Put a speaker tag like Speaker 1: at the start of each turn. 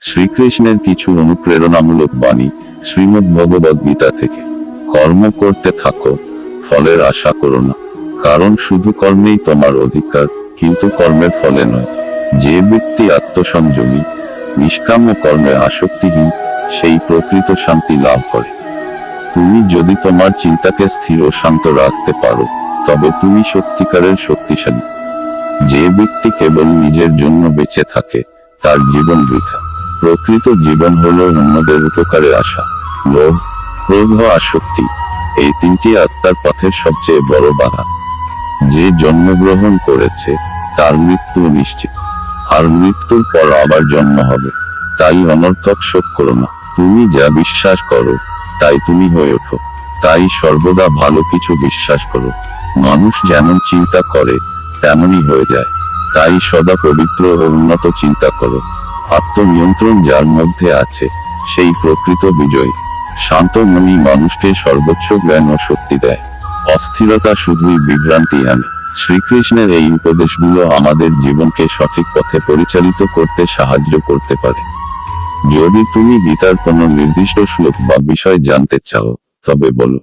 Speaker 1: শ্রীকৃষ্ণের কিছু অনুপ্রেরণামূলক বাণী শ্রীমদ্ ভগবদ গীতা থেকে। কর্ম করতে থাকো, ফলের আশা করো না, কারণ শুধু কর্মেই তোমার অধিকার, কিন্তু কর্মের ফলে নয়। যে ব্যক্তি আত্মসংযমী, নিষ্কাম্য কর্মে আসক্তিহীন, সেই প্রকৃত শান্তি লাভ করে। তুমি যদি তোমার চিন্তাকে স্থির ও শান্ত রাখতে পারো, তবে তুমি সত্যিকারের শক্তিশালী। যে ব্যক্তি কেবল নিজের জন্য বেঁচে থাকে, তার জীবন বৃথা। প্রকৃত জীবন হলো অন্যদের উপকারে আশা। লোভ, ক্রোধ ও আসক্তি, এই তিনটি আত্মার পথের সবচেয়ে বড় বাধা। যে জন্মগ্রহণ করেছে, তার মৃত্যু নিশ্চিত, আর মৃত্যুর পর আবার জন্ম হবে। তাই অনর্থক শোক করো না। তুমি যা বিশ্বাস করো, তাই তুমি হয়ে ওঠো। তাই সর্বদা ভালো কিছু বিশ্বাস করো। মানুষ যেমন চিন্তা করে, তেমনই হয়ে যায়। তাই সদা পবিত্র ও উন্নত চিন্তা করো। আত্মনিয়ন্ত্রণ যার মধ্যে আছে, সেই প্রকৃত বিজয়ী। শান্ত মনই মানুষকে সর্বোচ্চ জ্ঞান ও শক্তি দেয়। অস্থিরতা শুধুই বিভ্রান্তি আনে। শ্রীকৃষ্ণের এই উপদেশগুলো আমাদের জীবনকে সঠিক পথে পরিচালিত করতে সাহায্য করতে পারে। যদি তুমি গীতার কোনো নির্দিষ্ট শ্লোক বা বিষয় জানতে চাও, তবে বলো।